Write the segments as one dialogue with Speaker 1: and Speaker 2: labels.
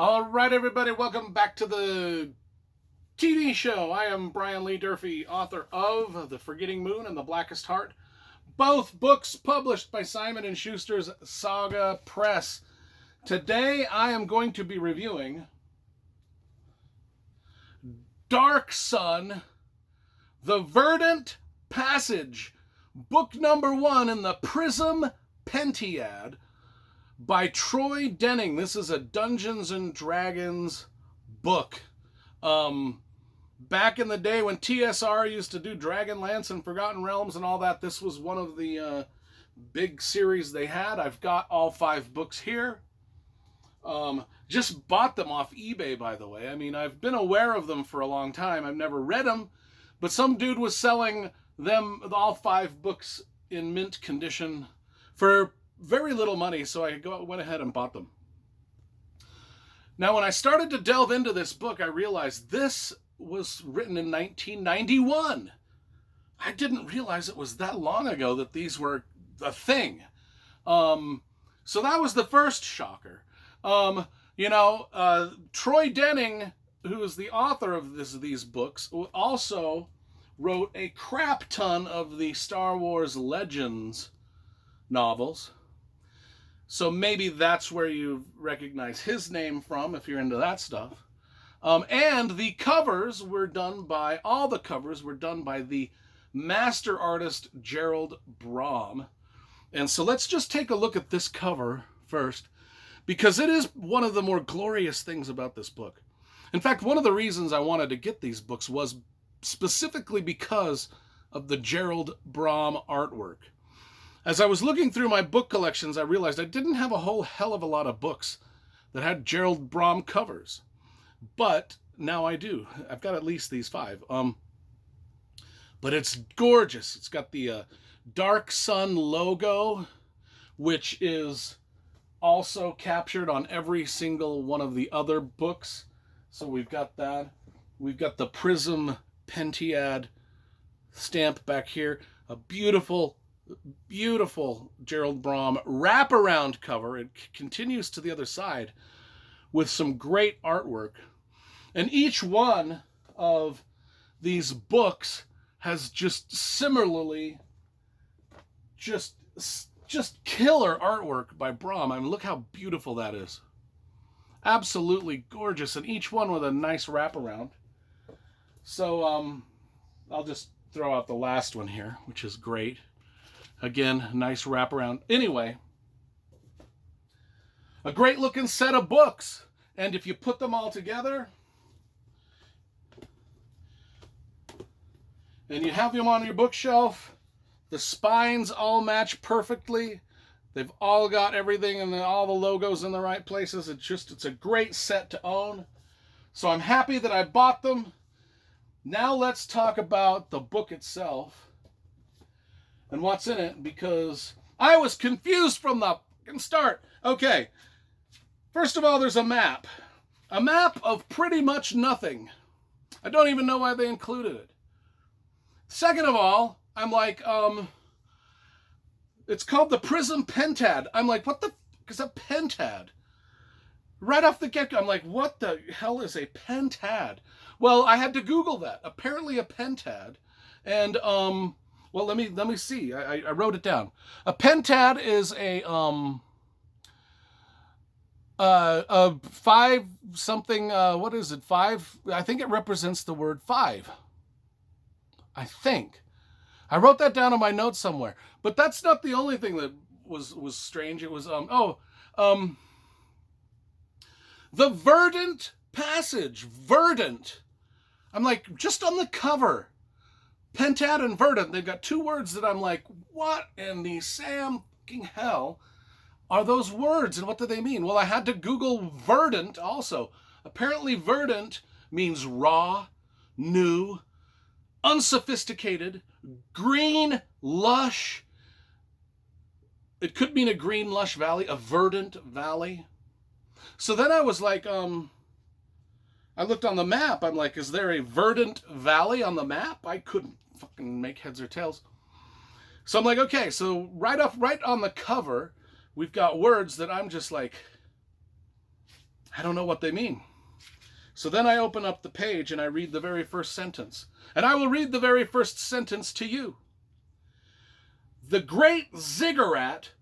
Speaker 1: All right, everybody, welcome back to the TV show. I am Brian Lee Durfee, author of The Forgetting Moon and The Blackest Heart, both books published by Simon & Schuster's Saga Press. Today, I am going to be reviewing Dark Sun, The Verdant Passage, book number 1 in the Prism Pentiad, by Troy Denning. This is a Dungeons and Dragons book. Back in the day when TSR used to do Dragonlance and Forgotten Realms and all that, this was one of the big series they had. I've got all 5 books here. Just bought them off eBay, by the way. I mean, I've been aware of them for a long time. I've never read them, but some dude was selling them, all 5 books, in mint condition for very little money, so I went ahead and bought them. Now, when I started to delve into this book, I realized this was written in 1991. I didn't realize it was that long ago that these were a thing. So that was the first shocker. Troy Denning, who is the author of these books, also wrote a crap ton of the Star Wars Legends novels. So maybe that's where you recognize his name from if you're into that stuff. And the covers were done by, all the covers were done by the master artist Gerald Brom. And so let's just take a look at this cover first, because it is one of the more glorious things about this book. In fact, one of the reasons I wanted to get these books was specifically because of the Gerald Brom artwork. As I was looking through my book collections, I realized I didn't have a whole hell of a lot of books that had Gerald Brom covers. But now I do. I've got at least these 5. But it's gorgeous. It's got the Dark Sun logo, which is also captured on every single one of the other books. So we've got that. We've got the Prism Pentiad stamp back here. A beautiful Gerald Brom wraparound cover. It continues to the other side with some great artwork. And each one of these books has just similarly just killer artwork by Brom. I mean, look how beautiful that is. Absolutely gorgeous. And each one with a nice wraparound. So I'll just throw out the last one here, which is great. Again, nice wraparound. Anyway, a great looking set of books. And if you put them all together and you have them on your bookshelf, the spines all match perfectly. They've all got everything and all the logos in the right places. It's a great set to own. So I'm happy that I bought them. Now let's talk about the book itself and what's in it, because I was confused from the start. Okay, first of all, there's a map. A map of pretty much nothing. I don't even know why they included it. Second of all, I'm like, it's called the Prism Pentad. I'm like, what the f*** is a pentad? Right off the get-go, I'm like, what the hell is a pentad? Well, I had to Google that. Apparently a pentad. And, well, let me see. I wrote it down. A pentad is a 5 something, what is it? 5? I think it represents the word 5. I think. I wrote that down in my notes somewhere. But that's not the only thing that was strange. It was, the Verdant Passage. Verdant. I'm like, just on the cover. Pentad and Verdant, they've got 2 words that I'm like, what in the Sam fucking hell are those words and what do they mean? Well, I had to Google Verdant also. Apparently Verdant means raw, new, unsophisticated, green, lush. It could mean a green, lush valley, a verdant valley. So then I was like, I looked on the map. I'm like, is there a verdant valley on the map? I couldn't fucking make heads or tails. So I'm like, okay, so right on the cover, we've got words that I'm just like, I don't know what they mean. So then I open up the page and I read the very first sentence. And I will read the very first sentence to you. The great ziggurat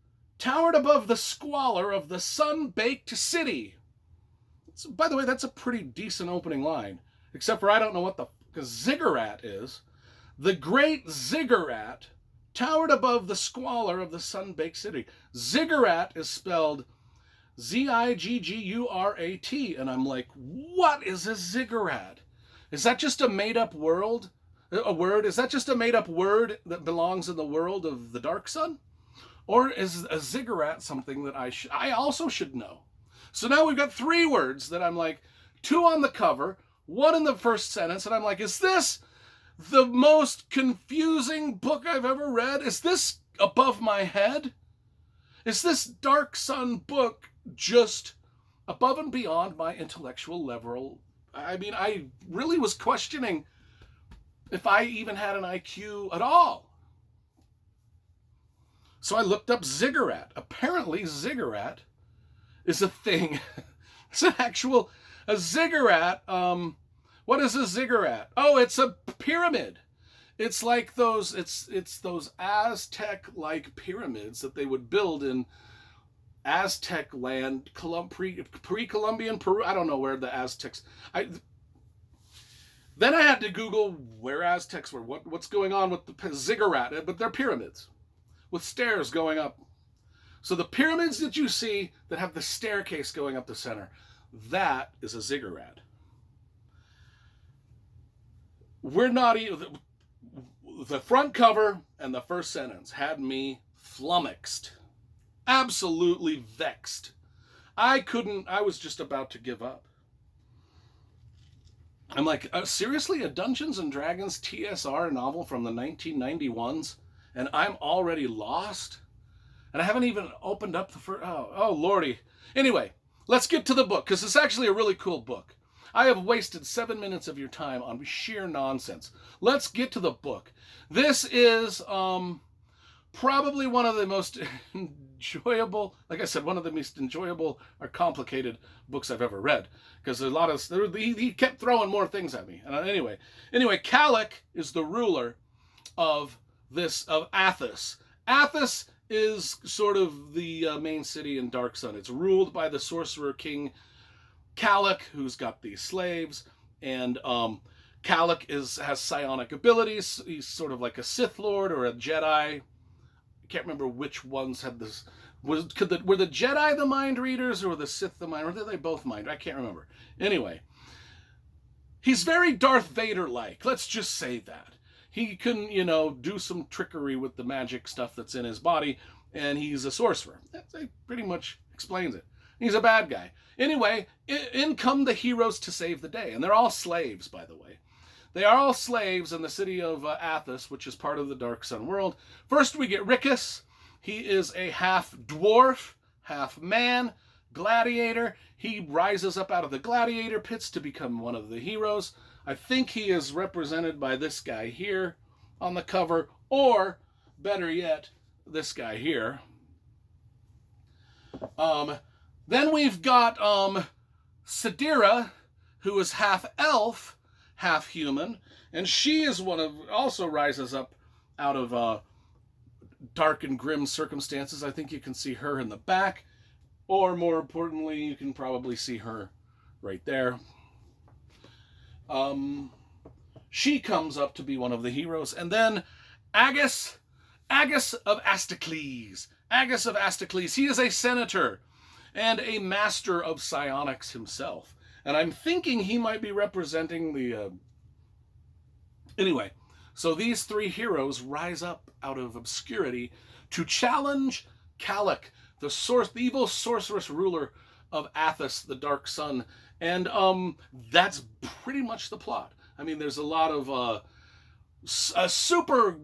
Speaker 1: towered above the squalor of the sun-baked city. So, by the way, that's a pretty decent opening line. Except for I don't know what the ziggurat is. The great ziggurat towered above the squalor of the sun-baked city. Ziggurat is spelled Ziggurat. And I'm like, what is a ziggurat? Is that just a made-up word? Is that just a made-up word that belongs in the world of the Dark Sun? Or is a ziggurat something that I also should know? So now we've got 3 words that I'm like, 2 on the cover, 1 in the first sentence, and I'm like, is this the most confusing book I've ever read? Is this above my head? Is this Dark Sun book just above and beyond my intellectual level? I mean, I really was questioning if I even had an IQ at all. So I looked up ziggurat. Apparently, ziggurat is a thing. It's an actual, a ziggurat. What is a ziggurat? Oh, it's a pyramid. It's like those, it's those Aztec-like pyramids that they would build in Aztec land, pre-Columbian Peru. I don't know where the Aztecs. Then I had to Google where Aztecs were. What's going on with the ziggurat? But they're pyramids with stairs going up. So the pyramids that you see that have the staircase going up the center, that is a ziggurat. We're not even... The front cover and the first sentence had me flummoxed. Absolutely vexed. I was just about to give up. I'm like, seriously, a Dungeons and Dragons TSR novel from the 1991s, and I'm already lost? And I haven't even opened up the first... Oh, lordy. Anyway, let's get to the book, because it's actually a really cool book. I have wasted 7 minutes of your time on sheer nonsense. Let's get to the book. This is probably one of the most enjoyable, like I said, one of the most enjoyable or complicated books I've ever read. Because a lot of, he kept throwing more things at me. And anyway, Calic is the ruler of Athos. Athos is sort of the main city in Dark Sun. It's ruled by the sorcerer king Calic, who's got these slaves, and Calic has psionic abilities. He's sort of like a Sith Lord or a Jedi. I can't remember which ones had this. Were the Jedi the mind readers or were the Sith the mind readers? Or were they both mind? I can't remember. Anyway, he's very Darth Vader-like. Let's just say that. He can, do some trickery with the magic stuff that's in his body, and he's a sorcerer. That pretty much explains it. He's a bad guy. Anyway, in come the heroes to save the day. And they're all slaves, by the way. They are all slaves in the city of Athos, which is part of the Dark Sun world. First, we get Rickus. He is a half-dwarf, half-man, gladiator. He rises up out of the gladiator pits to become one of the heroes. I think he is represented by this guy here on the cover, or, better yet, this guy here. Then we've got Sidira, who is half-elf, half-human, and she is also rises up out of dark and grim circumstances. I think you can see her in the back, or more importantly, you can probably see her right there. She comes up to be one of the heroes, and then Agus of Astocles. Agus of Astocles, he is a senator and a master of psionics himself. And I'm thinking he might be representing the... Anyway, so these 3 heroes rise up out of obscurity to challenge Calic, the evil sorceress ruler of Athos, the Dark Sun. And that's pretty much the plot. I mean, there's a lot of... a super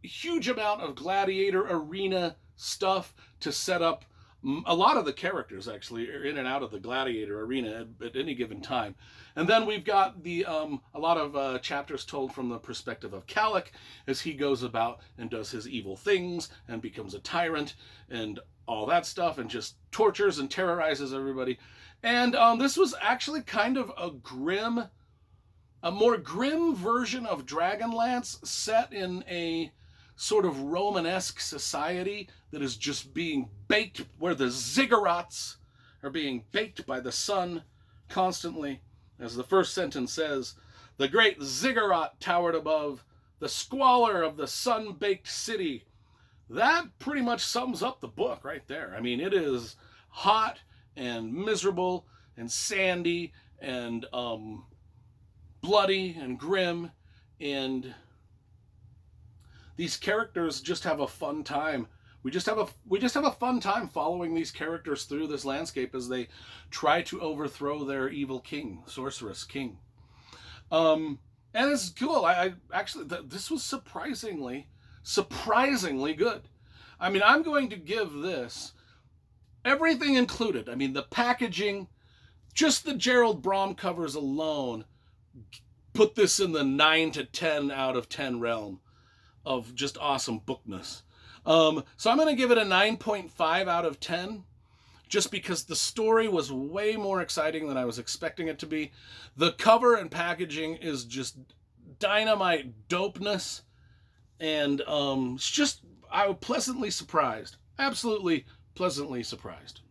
Speaker 1: huge amount of gladiator arena stuff to set up. A lot of the characters actually are in and out of the gladiator arena at any given time. And then we've got a lot of chapters told from the perspective of Calic as he goes about and does his evil things and becomes a tyrant and all that stuff and just tortures and terrorizes everybody. And this was actually kind of a more grim version of Dragonlance, set in a sort of Romanesque society that is just being baked, where the ziggurats are being baked by the sun constantly. As the first sentence says, the great ziggurat towered above, the squalor of the sun-baked city. That pretty much sums up the book right there. I mean, it is hot and miserable and sandy and bloody and grim, and these characters just have a fun time. We just have a fun time following these characters through this landscape as they try to overthrow their evil king, sorceress king. And it's cool. I actually, this was surprisingly good. I mean, I'm going to give this everything included. I mean, the packaging, just the Gerald Brom covers alone, put this in the 9 to 10 out of 10 realm of just awesome bookness. So I'm going to give it a 9.5 out of 10, just because the story was way more exciting than I was expecting it to be. The cover and packaging is just dynamite dopeness, and it's just, I was pleasantly surprised. Absolutely pleasantly surprised.